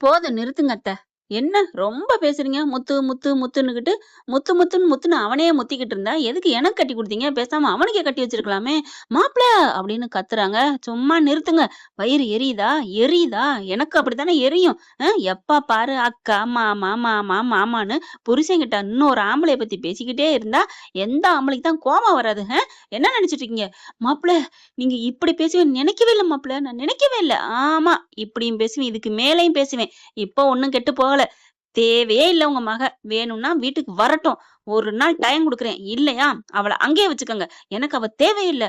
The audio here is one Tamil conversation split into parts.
போதும் நிறுத்துங்க அத்த. என்ன ரொம்ப பேசுறீங்க? முத்து, முத்து, முத்துன்னுகிட்டு, முத்து முத்துன்னு முத்துன்னு அவனையே முத்திக்கிட்டு இருந்தா, எதுக்கு எனக்கு கட்டி குடுத்தீங்க? பேசாம அவனுக்கே கட்டி வச்சிருக்கலாமே! மாப்ள அப்படின்னு கத்துறாங்க. சும்மா நிறுத்துங்க. வயிறு எரியுதா? எரியுதா? எனக்கு அப்படித்தானே எரியும். எப்ப பாரு அக்கா, மாமா, மாமா, மாமான்னு புருஷன்கிட்ட இன்னொரு ஆம்பளைய பத்தி பேசிக்கிட்டே இருந்தா, எந்த ஆம்பளைக்கு தான் கோவம் வராது? என்ன நெனச்சுட்டு இருக்கீங்க? மாப்ள நீங்க இப்படி பேசுவீங்கன்னு நினைக்கவே இல்ல மாப்ள. நான் நினைக்கவே இல்ல. ஆமா, இப்படியும் பேசுவேன். இதுக்கு மேலயும் பேசுவேன். இப்போ ஒண்ணும் கெட்டு போகல. தேவையே இல்ல உங்க மக. வேணும்னா வீட்டுக்கு வரட்டும். ஒரு நாள் டைம் குடுக்குறேன். இல்லையா, அவள அங்கேயே வச்சுக்கங்க. எனக்கு அவ தேவையில்ல.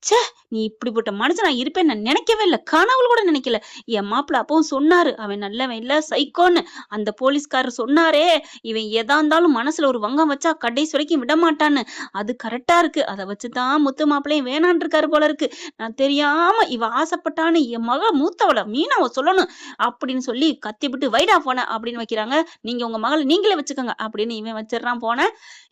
ச்சே! நீ இப்படிப்பட்ட மனுஷனா இருப்பேன்னு நான் நினைக்கவே இல்ல. கனவுல கூட நினைக்கல. என் மாப்பிள அப்பவும் சொன்னாரு. அவன் நல்லவன் இல்ல, சைக்கோன்னு. அந்த போலீஸ்காரர் சொன்னாரே, இவன் எதா இருந்தாலும் மனசுல ஒரு வங்கம் வச்சா கடைசி வரைக்கும் விடமாட்டான்னு. அது கரெக்ட்டா இருக்கு. அத வச்சு தான் முத்து மாப்பிள்ளையும் வேணான்னு இருக்காரு போல இருக்கு. நான் தெரியாம இவ ஆசைப்பட்டான்னு என் மக மூத்தவள மீனாவ சொல்லணும். அப்படின்னு சொல்லி கத்திப்புட்டு வைடா ஃபோன அப்படின்னு வைக்கிறாங்க. நீங்க உங்க மகள நீங்களே வச்சுக்கங்க அப்படின்னு இவன் வச்சிடுறான் ஃபோன.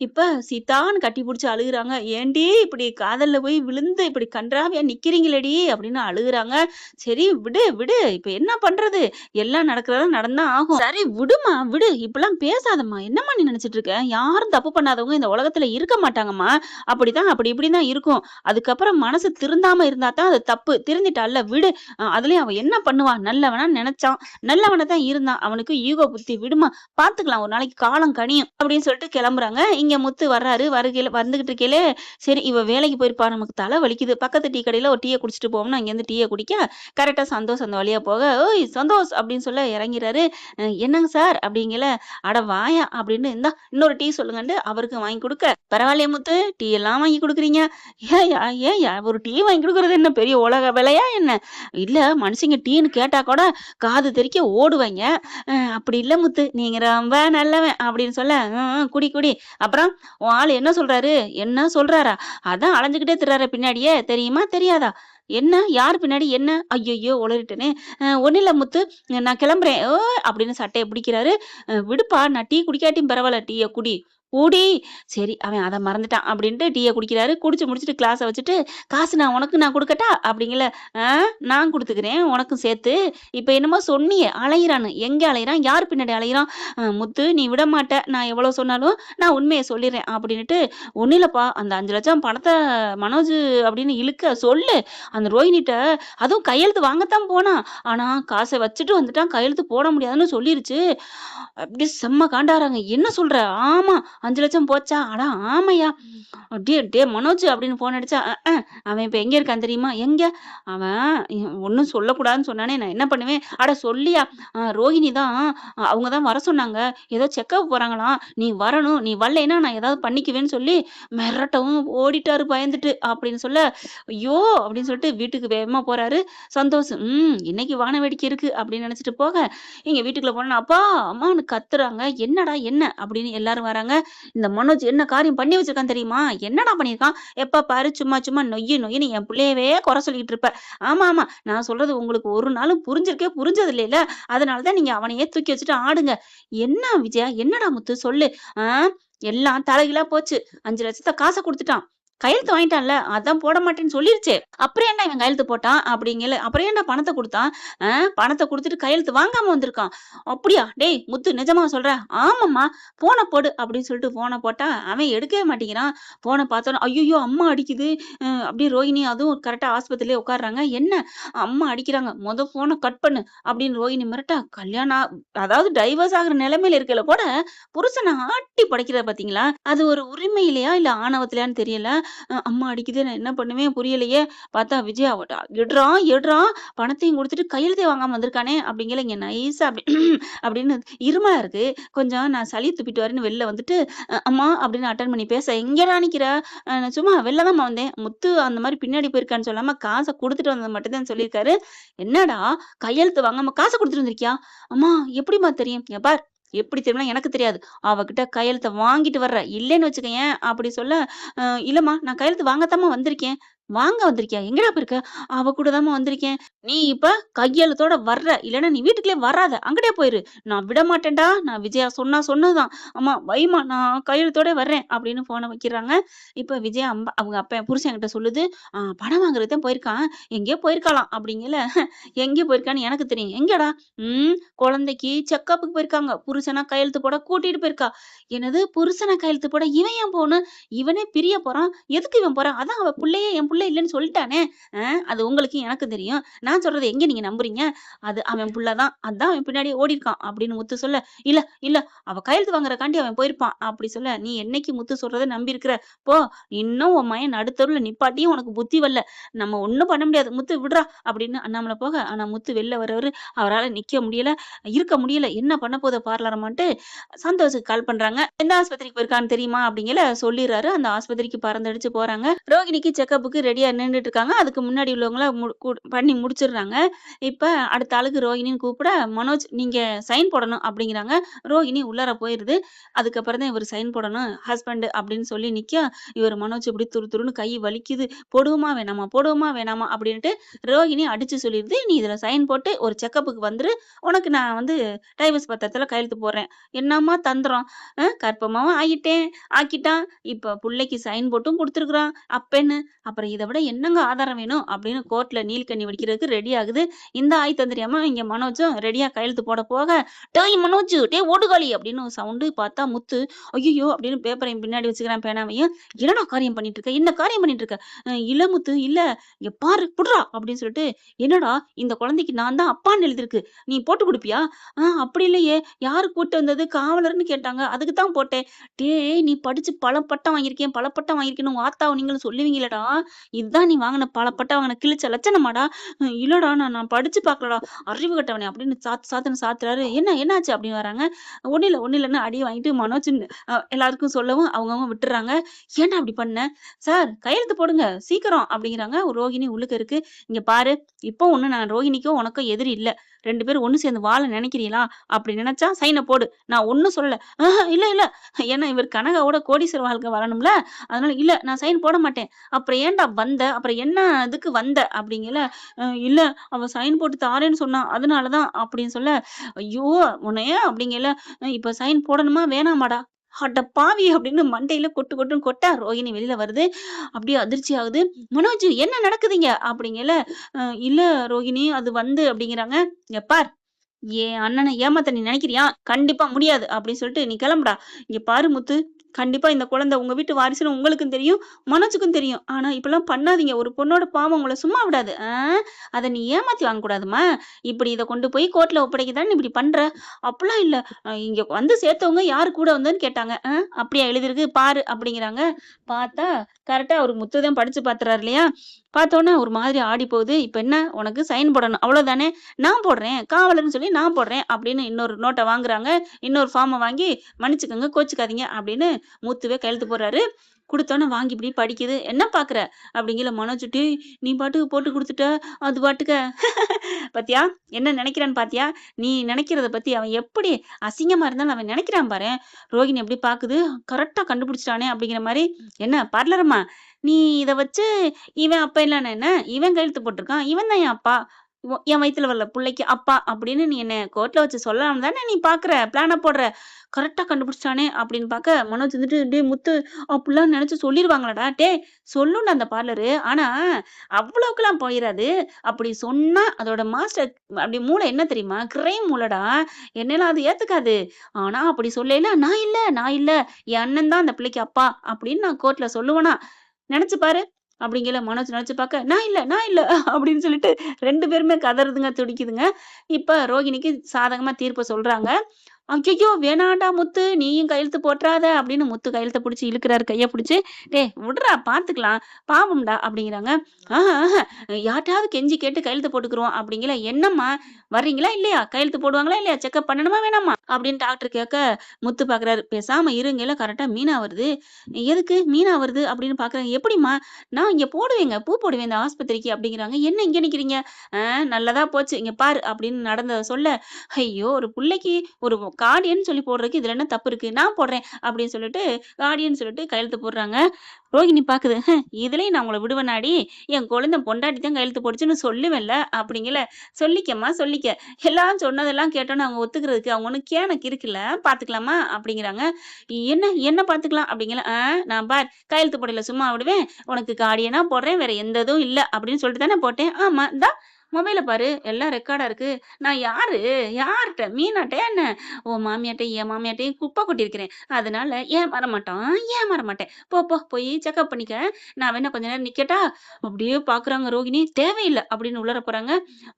இப்ப சீதான்னு கட்டி புடிச்சு அழுகுறாங்க. "ஏன்டி இப்படி காதல்ல போய் விழுந்து இப்படி கண்றாவியா நிக்கிறீங்களேடி!" அப்படின்னு அழுகுறாங்க. சரி விடு, விடு. இப்ப என்ன பண்றது? எல்லாம் நடக்கிறதெல்லாம் நடந்துதான் ஆகும். சரி விடும்மா, விடு. இப்படிலாம் பேசாதம்மா. என்னம்மா நீ நெனச்சுட்டு இருக்க? யாரும் தப்பு பண்ணாதவங்க இந்த உலகத்துல இருக்க மாட்டாங்கம்மா. அப்படிதான் அப்படி இப்படின்னு தான் இருக்கும். அதுக்கப்புறம் மனசு திருந்தாம இருந்தா தான் அது தப்பு. திருந்திட்டால்ல விடு. அதுலயும் அவன் என்ன பண்ணுவான்? நல்லவனா நெனச்சான். நல்லவனா தான் இருந்தான். அவனுக்கு ஈகோ புத்தி விடும்மா. பாத்துக்கலாம். ஒரு நாளைக்கு காலம் கனியும். அப்படின்னு சொல்லிட்டு கிளம்புறாங்க. இங்க முத்து வர்றாரு. வருகையில வந்துகிட்டு இருக்கையிலே, சரி இவ வேலைக்கு போயிருப்பா. நமக்கு தலை வலிக்குது. பக்கத்து டீ கடையில ஒரு டீய குடிச்சிட்டு போவோம்னு அங்கேருந்து டீய குடிக்க, கரெக்ட்டா சந்தோஷ் அந்த வழியா போக, "ஓய் சந்தோஷ்" அப்படின்னு சொல்ல இறங்கிறாரு. என்னங்க சார்?" அப்படிங்கல, "அட வாயா" அப்படின்னு, "இந்தா இன்னொரு டீ சொல்லுங்கன்ட்டு" அவருக்கு வாங்கி குடுக்க, "பரவாயில்லையே முத்து, டீ எல்லாம் வாங்கி குடுக்குறீங்க. ஏன்யா ஏன்யா ஒரு டீ வாங்கி குடுக்குறது என்ன பெரிய உலக வேலையா என்ன? இல்ல மனுஷங்க டீன்னு கேட்டா கூட காது தெறிக்க ஓடுவாய்ங்க. அப்படி இல்ல முத்து, நீங்க ரொம்ப நல்லவன்" அப்படின்னு சொல்ல, "ம், ம் குடி குடி. அப்புறம் உன் ஆளு என்ன சொல்றாரு?" "என்ன சொல்றாரா? அதான் அலைஞ்சுகிட்டே திரிறாரே பின்னாடியே. தெரியுமா? தெரியாதா?" "என்ன? யார் பின்னாடி? என்ன?" ஐயய்யோ! உளறிட்டேனே. ஒண்ணும் இல்ல முத்து, நான் கிளம்புறேன்." அப்படின்னு சட்டைய பிடிக்கிறாரு. விடுப்பா, நான் டீ குடிக்காட்டியும் பரவால்ல. டீய குடி. குடி. சரி, அவன் அத மறந்துட்டான் அப்படின்ட்டு டீய குடிக்கிறாரு. குடிச்சு முடிச்சுட்டு கிளாஸ வச்சுட்டு, "காசு நான் குடுக்கட்டா?" அப்படிங்கல. "ஆ நான் குடுத்துக்கிறேன், உனக்கும் சேர்த்து. இப்ப என்னமோ சொன்னியே அலையிறான்னு. எங்க அலையிறான்? யார் பின்னாடி அலையிறான்?" முத்து நீ விடமாட்ட. நான் எவ்வளோ சொன்னாலும் நான் உண்மைய சொல்லிர்றேன்" அப்படின்னுட்டு, "ஒண்ணும் இல்லப்பா, அந்த 5,00,000 பணத்த மனோஜ் அப்படின்னு இழுக்க சொல்லு. அந்த ரோஹிணிட்ட அதுவும் கையெழுத்து வாங்கத்தான் போனான். ஆனா காச வச்சுட்டு வந்துட்டான். கையெழுத்து போட முடியாதுன்னு சொல்லிருச்சு." அப்படியே செம்ம காண்டாறாங்க. "என்ன சொல்ற? ஆமா 5,00,000 போச்சா? அட ஆமாய்யா. டேய் மனோஜ்" அப்படின்னு ஃபோன் அடிச்சா, அவன் இப்ப எங்க இருக்கான் தெரியுமா?" "எங்க?" "அவன் ஒண்ணும் சொல்லக்கூடாதுன்னு சொன்னானே, நான் என்ன பண்ணுவேன்?" "அட சொல்லியா? ரோஹிணி தான் அவங்க தான் வர சொன்னாங்க. ஏதோ செக்கப் போறாங்களாம். நீ வரணும். நீ வரலைன்னா நான் ஏதாவது பண்ணிக்குவேன்னு" சொல்லி மிரட்டவும் ஓடிட்டாரு பயந்துட்டு அப்படின்னு சொல்ல, "ஐயோ!" அப்படின்னு சொல்லிட்டு வீட்டுக்கு வேகமா போறாரு. சந்தோஷ், இன்னைக்கு வான வேடிக்கை இருக்கு அப்படின்னு நினைச்சுட்டு போக, இங்க வீட்டுக்குள்ள போனோனே, "அப்பா! அம்மான்னு" கத்துறாங்க. "என்னடா என்ன?" அப்படின்னு எல்லாரும் வராங்க. இந்த மனோஜ் என்ன காரியம் பண்ணி வச்சிருக்கான் தெரியுமா? "என்னடா பண்ணியிருக்கான்? எப்ப பாரு சும்மா சும்மா நொய்யி நொய்யின்னு என் புள்ளையவே குறை சொல்லிட்டு இருப்ப. ஆமா, ஆமா. நான் சொல்றது உங்களுக்கு ஒரு நாளும் புரிஞ்சது இல்லைல்ல. அதனால தான் நீங்க அவனையே தூக்கி வச்சுட்டு ஆடுங்க." "என்ன விஜயா? என்னடா முத்து சொல்லு." "ஆ எல்லாம் தலைகீழா போச்சு. 5,00,000 காச குடுத்துட்டான். கையெழுத்து வாங்கிட்டான்ல. அதான் போட மாட்டேன்னு சொல்லிருச்சே. அப்புறம் என்ன இவன் கையெழுத்து போட்டான்?" அப்படிங்கல. "அப்புறம் ஏன்டா பணத்த குடுத்தான்? பணத்த குடுத்துட்டு கையெழுத்து வாங்காம வந்திருக்கான்." "அப்படியா? டேய் முத்து நிஜமா சொல்ற?" "ஆமாம்மா. ஃபோன போடு" அப்படின்னு சொல்லிட்டு ஃபோன போட்டா, அவன் எடுக்கவே மாட்டேங்கிறான். ஃபோன பார்த்தோனே, "ஐய்யய்யோ! அம்மா அடிக்குது." அப்படியே ரோஹிணி அதுவும் கரெக்ட்டா ஆஸ்பத்திரியிலே உட்கார்றாங்க. "என்ன? அம்மா அடிக்கிறாங்க. மொத ஃபோன கட் பண்ணு" அப்படின்னு ரோஹிணி மிரட்ட, கல்யாணம் அதாவது டைவர்ஸ் ஆகுற நிலைமையில இருக்கையில கூட, புருஷன ஆட்டி படைக்கிறா பார்த்தீங்களா? அது ஒரு உரிமையிலயா? இல்ல ஆணவத்திலயான்னு தெரியல. அம்மா அடிக்குது. நான் என்ன பண்ணுவேன் புரியலையே! பார்த்தா விஜயா எடுறான், எடுறான். பணத்தையும் குடுத்துட்டு கையெழுத்தே வாங்காம வந்திருக்கானே! அப்படிங்கையில இங்க நைஸா அப்படி அப்படின்னு இருமலா இருக்கு. கொஞ்சம் நான் சளி துப்பிட்டு வரேன்னு வெளில வந்துட்டு, அம்மா அப்படின்னு அட்டெண்ட் பண்ணி பேச, "எங்கடா நிக்கிற?" நான் சும்மா வெளில தாம்மா வந்தேன்." முத்து அந்த மாரி பின்னாடி போயிருக்கான்னு சொல்லாம, காச குடுத்துட்டு வந்தது மட்டும் தான் சொல்லியிருக்காரு. "என்னடா கையெழுத்து வாங்காம காச குடுத்துட்டு வந்திருக்கியா?" "அம்மா எப்படிம்மா தெரியும்?" "இங்க பார் எப்படி தெரியும்னா எனக்கு தெரியாது. அவகிட்ட கையெழுத்த வாங்கிட்டு வர்ற. இல்லைன்னு வச்சுக்கயேன்" அப்படி சொல்ல, இல்லம்மா நான் கையெழுத்து வாங்கத்தாம்மா வந்திருக்கேன்." வாங்க வந்திருக்கியா? எங்கடா போயிருக்க? அவ கூட தாம்மா வந்திருக்கேன். நீ இப்ப கையெழுத்தோட வர்ற. இல்லன்னா நீ வீட்டுக்குள்ளே வராத. அங்கிட்டே போயிரு. நான் விடமாட்டேன்டா. நான் விஜயா சொன்னா சொன்னதுதான். அம்மா வைம்மா நான் கையெழுத்தோட வர்றேன் அப்படின்னு ஃபோன வைக்கிறாங்க. இப்ப விஜயா அவங்க அப்பன் புருஷன்கிட்ட சொல்லுது, பணம் வாங்குறதுக்கு தான் போயிருக்கான். எங்கேயோ போயிருக்காளாம் அப்படிங்கல. எங்கே போயிருக்கான்னு எனக்கு தெரியும். எங்கடா? ம் குழந்தைக்கு செக்கப்புக்கு போயிருக்காங்க. புருஷனா கையெழுத்து போட கூட்டிட்டு போயிருக்கா. என்னது புருஷனா கையெழுத்து போட இவன் ஏன் போணும்? இவனே பிரிய போறான். எதுக்கு இவன் போறான்? அதான் அவ புள்ளையே என் புள்ள இல்லன்னு சொல்லிட்டானே! அது உங்களுக்கும் எனக்கும் தெரியும். நான் சொல்றத எங்க நீங்க நம்புறீங்க? அது அவன் புள்ள தான். அதான் அவன் பின்னாடியே ஓடியிருக்கான் அப்படின்னு முத்து சொல்ல, "இல்ல, இல்ல அவ கையெழுத்து வாங்குறதுக்காண்டி அவன் போயிருப்பான்." அப்படி சொல்ல, "நீ என்னைக்கு முத்து சொல்றத நம்பியிருக்கிற? போ! இன்னும் உன் மகன் நடுத்தெருவுல நிப்பாட்டியும் உனக்கு புத்தி வரல. நம்ம ஒண்ணும் பண்ண முடியாது. முத்து விட்றா" அப்படின்னு அண்ணாமலை போக, ஆனா முத்து வெளில வரவரு அவரால நிக்க முடியல, இருக்க முடியல. என்ன பண்ண போதோ பார்லாரமான்ட்டு சந்தோஷுக்கு கால் பண்றாங்க. எந்த ஆஸ்பத்திரிக்கு போயிருக்கான்னு தெரியுமா? அப்படிங்கல சொல்லிர்றாரு. அந்த ஆஸ்பத்திரிக்கு பறந்தடிச்சு போறாங்க. ரோகிணிக்கு செக்கப்புக்கு ரெடியா நின்னுட்டு இருக்காங்க. அதுக்கு முன்னாடி உள்ளவங்கள பண்ணி முடிச்சிடுறாங்க. இப்ப அடுத்த ஆளுக்கு ரோகிணின்னு கூப்பிட, "மனோஜ் நீங்க சைன் போடணும்" அப்படிங்கிறாங்க. ரோகிணி உள்ளார போயிருது. அதுக்கப்புறம் தான் இவரு சைன் போடணும். ஹஸ்பண்ட் அப்படின்னு சொல்லி நிக்க, இவரு மனோஜ் இப்படி துரு துருன்னு கை வலிக்குது. "போடுவோமா வேணாமா? போடுவோமா வேணாமா?" அப்படின்ட்டு ரோகிணி அடிச்சு சொல்லிருது. "நீ இதுல சைன் போட்டு ஒரு செக்கப்புக்கு வந்துரு. உனக்கு நான் வந்து டைவர்ஸ் பத்திரத்துல கையெழுத்து போடுறேன்." என்னம்மா தந்திரம்! கர்ப்பமாவும் ஆக்கிட்டான். இப்ப புள்ளைக்கு சைன் போட்டும் குடுத்துருக்கான். அப்பென்னு, அப்புறம் இத விட என்னங்க ஆதாரம் வேணும்? அப்படின்னு கோர்ட்ல நீல்கண்ணி வெடிக்கிறதுக்கு ரெடி ஆகுது. இந்த ஆயத்தம் தெரியாம இங்க மனோஜும் ரெடியா கையெழுத்து போட போக, "டேய் மனோஜு, டேய் ஓடுகாலி" அப்படின்னு ஒரு சவுண்டு பார்த்தா முத்து, "ஐயய்யோ!" அப்படின்னு பேப்பரையும் பின்னாடி வச்சுக்கிறான் பேனாவையும். "என்னடா காரியம் பண்ணிட்டு இருக்க? என்ன காரியம் பண்ணிட்டு இருக்க?" இல்ல முத்து, இல்ல. இங்க பாரு புட்றா" அப்படின்னு சொல்லிட்டு, "என்னடா இந்த குழந்தைக்கு நான் தான் அப்பான்னு எழுதிருக்கு. நீ போட்டு குடுப்பியா?" அப்படி இல்லையே. யாரு கூட்டு வந்தது? காவலர்ன்னு கேட்டாங்க. அதுக்கு தான் போட்டேன்." டேய்! நீ படிச்சு பல பட்டம் வாங்கியிருக்கேன், பல பட்டம் வாங்கியிருக்கேன்னு உங்க ஆத்தாவும் நீங்களும் சொல்லுவீங்களேடா! இதான் நீ வாங்குன பல பட்டம் வாங்குன கிழிச்ச லட்சணமாடா? இல்லடா நான் படிச்சு பார்க்கலடா. அறிவு கெட்டவனே! அப்படின்னு சாத்துன்னு சாத்துறாரு. என்னாச்சு? அப்படின்னு வராங்க. ஒண்ணும் இல்லன்னு அடி வாங்கிட்டு மனோஜ் எல்லாருக்கும் சொல்லவும் அவங்கவங்க விட்டுர்றாங்க. "ஏன்டா இப்படி பண்ண?" "சார் கையெழுத்து போடுங்க. சீக்கிரம்" அப்படிங்கிறாங்க. ரோகிணி உள்ளுக்க இருக்கு. "இங்க பாரு, இப்போ ஒண்ணும் நான் ரோகிணிக்கோ, உனக்கோ எதிரி இல்ல. 2 பேரும் ஒண்ணு சேர்ந்து வாழ நினைக்கிறீங்களா? அப்படி நினைச்சா சைன போடு. நான் ஒண்ணும் சொல்லல." இல்ல, இல்ல. ஏன்னா இவர் கனகாவோட கோடீஸ்வர வாழ்க்கை வாழணும்ல. அதனால இல்ல நான் சைன் போட மாட்டேன். அப்புறம் ஏன்டா வந்த? அப்புறம் என்ன இதுக்கு வந்த? அப்படிங்கல. இல்ல அவ சைன் போட்டு தாரேன்னு சொன்னா. அதனால தான் அப்படின்னு சொல்ல, ஐயோ! உன்னைய அப்படிங்கல. இப்ப சைன் போடணுமா? வேணாமாடா? அட பாவி! அப்படின்னு மண்டையில கொட்டு கொட்டுன்னு கொட்ட ரோகிணி வெளியில வருது. அப்படியே அதிர்ச்சி ஆகுது. "மனோஜ் என்ன நடக்குது இங்க?" அப்படிங்கல. இல்ல ரோகிணி அது வந்து" அப்படிங்கிறாங்க. "இங்க பார் என் அண்ணன ஏமாத்த நீ நினைக்கிறியா? கண்டிப்பா முடியாது அப்படின்னு சொல்லிட்டு, "நீ கிளம்புடா. இங்க பாரு முத்து, கண்டிப்பா இந்த குழந்தை உங்க வீட்டு வாரிசுன்னு உங்களுக்கும் தெரியும், மனோஜுக்கும் தெரியும். ஆனா இப்படிலாம் பண்ணாதீங்க. ஒரு பொண்ணோட பாவம் உங்கள சும்மா விடாது. அத நீ ஏமாத்தி வாங்கக்கூடாதும்மா. இப்படி இத கொண்டு போய் கோர்ட்ல ஒப்படைக்க தானே நீ இப்படி பண்ற. அப்படிலாம் இல்ல. இங்க வந்து சேர்த்தவங்க யாரு கூட வந்ததுன்னு கேட்டாங்க. அப்படியா எழுதிருக்கு பாரு" அப்படிங்கிறாங்க. பார்த்தா கரெக்ட்டா அவரு முத்து தான் படிச்சு பார்த்துறாரு இல்லையா? பார்த்தோனே ஒரு மாதிரி ஆடி போகுது. "இப்ப என்ன? உனக்கு சைன் போடணும். அவ்வளோதானே?" "நான் போடுறேன். காவலர்ன்னு சொல்லி நான் போடுறேன்" அப்படின்னு இன்னொரு நோட்ட வாங்குறாங்க. இன்னொரு ஃபார்ம வாங்கி, "மன்னிச்சுக்கங்க, கோச்சுக்காதீங்க" அப்படின்னு முத்துவே கையெழுத்து போடுறாரு. குடுத்தோனே வாங்கி இப்படி படிக்குது. "என்ன பார்க்குற?" அப்படிங்கல மனோஜ், "டேய் நீ பாட்டுக்கு போட்டு குடுத்துட்ட. அது பாட்டுக்க பாத்தியா? என்ன நினைக்கிறான்னு பாத்தியா? நீ நினைக்கிறத பத்தி அவன் எப்படி அசிங்கமா இருந்தாலும் அவன் நினைக்கிறான் பாரேன்." ரோகிணி எப்படி பாக்குது. கரெக்ட்டா கண்டுபிடிச்சுட்டானே அப்படிங்கிற மாரி, "என்ன பார்லரம்மா, நீ இத வச்சு இவன் அப்பா இல்லன்னா என்ன? இவன் கையெழுத்து போட்டுருக்கான். இவன் தான் என் அப்பா. என் வயித்துல வளர்ற புள்ளைக்கு அப்பா அப்படின்னு நீ என்ன கோர்ட்ல வச்சு சொல்லலாம் தானே நீ பாக்குற, பிளான போடுற. கரெக்ட்டா கண்டுபிடிச்சுட்டானே அப்படின்னு பாக்க, மனோஜ் வந்துட்டு, "டேய் முத்து அப்படிலாம் நெனச்சு சொல்லிருவாங்களாடா?" "டேய் சொல்லும்டா அந்த பார்லரு. ஆனா அவ்வளவுக்கெல்லாம் போயிறாது. அப்படி சொன்னா அதோட மாஸ்டர் அப்படி மூளை என்ன தெரியுமா? கிரைம் மூளடா. என்னையெல்லாம் அது ஏத்துக்காது. ஆனா அப்படி சொல்லைல, நான் இல்ல. என் அண்ணன் தான் அந்த பிள்ளைக்கு அப்பா" அப்படின்னு நான் கோர்ட்ல சொல்லுவேனா? நெனச்சு பாரு. அப்படிங்கல மனோஜ் நெனச்சு பாக்க, நான் இல்ல" அப்படின்னு சொல்லிட்டு 2 பேருமே கதறுதுங்க, துடிக்குதுங்க. இப்ப ரோகிணிக்கு சாதகமா தீர்ப்பு சொல்றாங்க. "ஐயய்யோ! வேணான்டா முத்து, நீயும் கையெழுத்து போட்றாத" அப்படின்னு முத்து கையெழுத்த புடிச்சு இழுக்குறாரு கைய புடிச்சு. "டேய் விட்றா பார்த்துக்கலாம், பாவம்டா" அப்படிங்கிறாங்க. ஆஹ யார்ட்டயாவது கெஞ்சி கேட்டு கையெழுத்து போட்டுக்குருவோம்" அப்படிங்கல. "என்னம்மா வர்றீங்களா இல்லையா? கையெழுத்து போடுவாங்களா இல்லையா? செக்கப் பண்ணணுமா வேணாமா?" அப்படின்னு டாக்டர் கேட்க, முத்து பார்க்குறாரு. பேசாம இருங்கல. கரெக்ட்டா மீனா வருது. "எதுக்கு மீனா வருது?" அப்படின்னு பார்க்குறாங்க. "எப்படிம்மா?" "நான் இங்க போடுவேங்க, பூ போடுவேன் இந்த ஆஸ்பத்திரிக்கு" அப்படிங்கிறாங்க. "என்ன இங்க நிக்கிறீங்க?" நல்லதா போச்சு. இங்க பாரு" அப்படின்னு நடந்தத சொல்ல, ஐயோ! ஒரு புள்ளைக்கு ஒரு கார்டியன் சொல்லி போடுறதுக்கு இதுல என்ன தப்பு இருக்கு? நான் போடுறேன் அப்படின்னு சொல்லிட்டு கார்டியன் சொல்லிட்டு கையெழுத்து போடுறாங்க. ரோகிணி பாக்குது. இதுலயும் நான் உங்கள விடுவேனாடி? என் குழந்தை பொண்டாட்டி தான் கையெழுத்து போட்டுச்சுன்னு சொல்லுவேன்ல அப்படிங்கல. சொல்லிக்கம்மா சொல்லிக்க. எல்லாம் சொன்னதெல்லாம் கேட்டோன்னு அவங்க ஒத்துக்கிறதுக்கு அவங்க ஒண்ணும் கேனக்கு இருக்குல்ல. பாத்துக்கலாமா? அப்படிங்கிறாங்க. என்ன என்ன பாத்துக்கலாம்? அப்படிங்கல. நான் பார் கையெழுத்து போடல சும்மா விடுவேன். உனக்கு கார்டியனா போடுறேன். வேற எந்த இதுவும் இல்ல அப்படின்னு சொல்லிட்டு தானே போட்டேன். ஆமா. இந்தா மொபைல பாரு. எல்லாம் ரெக்கார்டா இருக்கு. நான் யாரு? யார்ட்ட? மீனாட்டயா என்ன? உன் மாமியார்ட்டயும், என் மாமியார்ட்டயும் குப்பை கொட்டியிருக்கிறேன். அதனால ஏமாற மாட்டோம். ஏமாற மாட்டேன். போ போ போய் செக்கப் பண்ணிக்க. நான் வேணா கொஞ்ச நேரம் நிக்கட்டா? அப்படியே பாக்குறாங்க ரோகிணி. தேவையில்ல அப்படின்னு உள்ளார போறாங்க.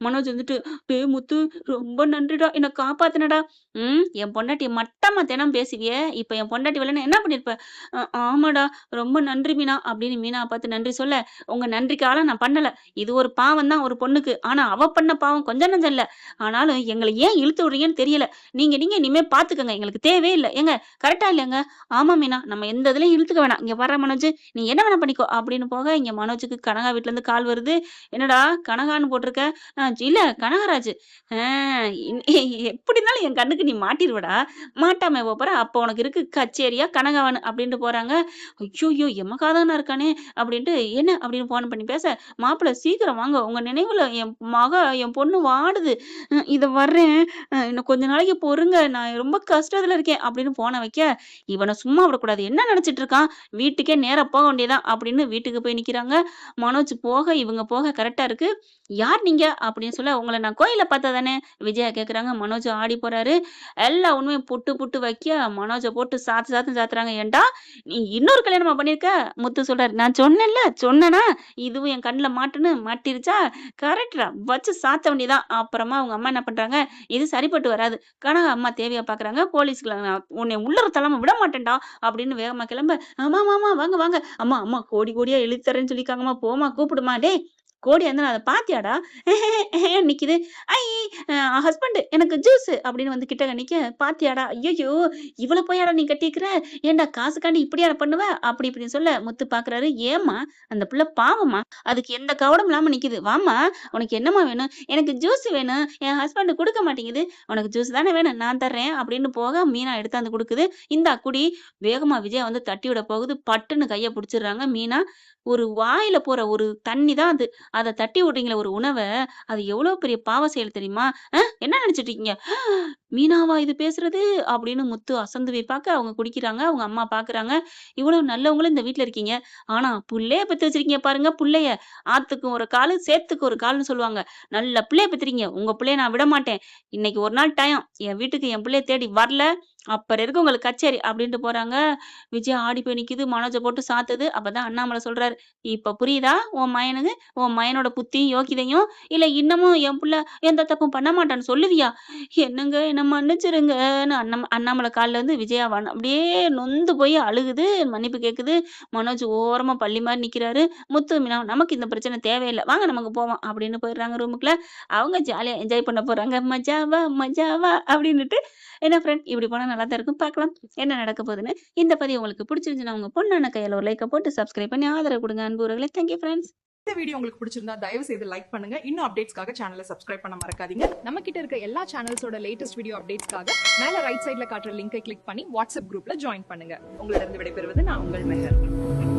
மனோஜ் வந்துட்டு, டேய் முத்து ரொம்ப நன்றிடா. என்ன காப்பாத்துனடா. என் பொண்டாட்டிய மட்டமா தினம் பேசுவியே. இப்ப என் பொண்டாட்டி வரலன்னா என்ன பண்ணிருப்ப? ஆமாடா. ரொம்ப நன்றி மீனா அப்படின்னு மீனாவ பார்த்து நன்றி சொல்ல, உங்க நன்றிக்காக நான் பண்ணல. இது ஒரு பாவம் தான் ஒரு பொண்ணுக்கு. ஆனா அவ பண்ண பாவம் கொஞ்சம் நஞ்சம் இல்ல. ஆனாலும் எங்கள ஏன் இழுத்து விடுறீங்கன்னு தெரியல. நீங்க இனிமே பாத்துக்கங்க. எங்களுக்கு தேவையே இல்ல. ஏங்க கரெக்ட்டா இல்லையாங்க? ஆமா மீனா. நம்ம எந்த இதுலயும் இழுத்துக்க வேணாம். இங்க பாருடா மனோஜ், நீ என்ன வேணா பண்ணிக்கோ அப்படின்னு போக, இங்க மனோஜுக்கு கனகா வீட்ல இருந்து கால் வருது. என்னடா கனகான்னு போட்டிருக்க? இல்ல கனகராஜ். ஆ எப்படி இருந்தாலும் என் கண்ணுக்கு நீ மாட்டிருவடா. மாட்டாம போற. அப்ப உனக்கு இருக்கு கச்சேரியா கனகாவன் அப்படின்ட்டு போறாங்க. ஐய்யய்யோ! எமகாதானா இருக்கானே அப்படின்ட்டு என்ன அப்படின்னு ஃபோன் பண்ணி பேச, மாப்பிள சீக்கிரம் வாங்க. உங்க நினைவுல என் பொண்ணு வாடுது. இதோ வர்றேன். இன்னும் கொஞ்ச நாளைக்கு பொறுங்க. நான் ரொம்ப கஷ்டத்துல இருக்கேன் அப்படின்னு ஃபோன வைக்க, இவன சும்மா விடக்கூடாது. என்ன நெனச்சிட்டு இருக்கான்? வீட்டுக்கே நேரா போக வேண்டியதுதான் அப்படின்னு வீட்டுக்கு போய் நிக்கிறாங்க. மனோஜ் போக, இவங்க போக கரெக்ட்டா இருக்கு. யார் நீங்க? அப்படின்னு சொல்ல, உங்கள நான் கோயில்ல பார்த்தா தானே? விஜயா கேட்கறாங்க. மனோஜ் ஆடி போறாரு. எல்லா உண்மையும் புட்டு புட்டு வைக்க, மனோஜ போட்டு சாத்துறாங்க. ஏன்டா நீ இன்னொரு கல்யாணமா பண்ணியிருக்க? முத்து சொல்றாரு. நான் சொன்னேன்ல, சொன்னேனா? இதுவும் என் கண்ணுல மாட்டிருச்சா? கரெக்ட்ரா. வச்சு சாத்த வேண்டியதுதான். அப்புறமா அவங்க அம்மா என்ன பண்றாங்க? இது சரிப்பட்டு வராது. கனகா அம்மா தேவையா பாக்குறாங்க. போலீஸ்ல நான் உன்னை உள்ளர தள்ளாம விட மாட்டேன்டா அப்படின்னு வேகமா கிளம்ப, ஆமா வாங்க வாங்க. அம்மா கோடி கோடியா எழுதி தரேன்னு சொல்லிருக்காங்கம்மா. போம்மா கூப்பிடுமா. டேய் கோடியா இருந்தா அத பாத்தியாடா? நிக்குது. ஐ ஹஸ்பண்ட் எனக்கு ஜூஸ் அப்படின்னு வந்து கிட்ட நிக்க, பாத்தியாடா? ஐயையோ! இவள போயாடா நீ கட்டியிருக்கிற? ஏன்டா காசுக்காண்டி இப்படியாடா பண்ணுவ? அப்படி இப்படின்னு சொல்ல முத்து பாக்குறாரு. ஏம்மா அந்த பிள்ளை பாவம்மா. அதுக்கு எந்த கவலையும் இல்லாம நிக்குது. வாம்மா உனக்கு என்னம்மா வேணும்? எனக்கு ஜூஸ் வேணும். என் ஹஸ்பண்ட் குடுக்க மாட்டேங்குது. உனக்கு ஜூஸ் தானே வேணும்? நான் தர்றேன் அப்படின்னு போக மீனா எடுத்தாந்து குடுக்குது. இந்தா குடி. வேகமா விஜயா வந்து தட்டி விட போகுது. பட்டுன்னு கைய புடிச்சிடுறாங்க மீனா. ஒரு வாயில போற ஒரு தண்ணி தான் அது. அத தட்டி விடுறீங்களே ஒரு உணவ, அது எவ்வளவு பெரிய பாவ செயல் தெரியுமா? என்ன நெனச்சுட்டு இருக்கீங்க? மீனாவா இது பேசுறது? அப்படின்னு முத்து அசந்து போய் பாக்க, அவங்க குடிக்கிறாங்க. அவங்க அம்மா பாக்குறாங்க. இவ்வளவு நல்லவங்களும் இந்த வீட்ல இருக்கீங்க. ஆனா புள்ளைய பெத்து வச்சிருக்கீங்க பாருங்க புள்ளைய. ஆத்துக்கு ஒரு காலு, சேத்துக்கு ஒரு கால்ன்னு சொல்லுவாங்க. நல்ல பிள்ளைய பெத்துறீங்க. உங்க பிள்ளைய நான் விடமாட்டேன். இன்னைக்கு ஒரு நாள் டயம். என் வீட்டுக்கு என் பிள்ளைய தேடி வரல, அப்புறம் இருக்கு உங்களுக்கு கச்சேரி அப்படின்ட்டு போறாங்க. விஜயா ஆடி போய் நிக்குது. மனோஜ போட்டு சாத்துது. அப்பதான் அண்ணாமலை சொல்றாரு. இப்ப புரியுதா உன் மயனுக்கு? உன் மயனோட புத்தியும் யோக்கியதையும்? இல்ல இன்னமும் என் புள்ள எந்த தப்பும் பண்ண மாட்டான்னு சொல்லுவியா? என்னங்க என்ன மன்னிச்சிருங்கன்னு அண்ணாமலை கால்ல வந்து விஜயா அப்படியே நொந்து போய் அழுகுது. மன்னிப்பு கேக்குது. மனோஜ் ஓரமா பள்ளி மாதிரி நிக்கிறாரு. முத்து மீனா நமக்கு இந்த பிரச்சனை தேவையில்ல. வாங்க நமக்கு போவோம் அப்படின்னு போயிடுறாங்க ரூமுக்குள்ள. அவங்க ஜாலியா என்ஜாய் பண்ண போறாங்க. மஜாவா மஜாவா அப்படின்னுட்டு என்ன ஃப்ரெண்ட் இப்படி போனா நல்லா தான் இருக்கும். பார்க்கலாம் என்ன நடக்க போகுதுன்னு. இந்த பதிவு உங்களுக்கு பிடிச்சிருந்துச்சுன்னா உங்க பொண்ணான கையில ஒரு லைக்க போட்டு சப்ஸ்கிரைப் பண்ணி ஆதரவு கொடுங்க அன்பு உறவுகளே. Thank you friends. இந்த வீடியோ உங்களுக்கு பிடிச்சிருந்தா தயவு செய்து லைக் பண்ணுங்க. இன்னும் அப்டேட்ஸ்க்காக சேனலை சப்ஸ்கிரைப் பண்ண மறக்காதீங்க. நம்ம கிட்ட இருக்க எல்லா சேனல்ஸோட லேட்டஸ்ட் வீடியோ அப்டேட்ஸ்க்காக மேல ரைட் சைடுல காட்டுற லிங்கை கிளிக் பண்ணி வாட்ஸ்அப் குரூப்ல ஜாயின் பண்ணுங்க. உங்களிடம் விடைபெறுவது நான் உங்கள் மெஹர்.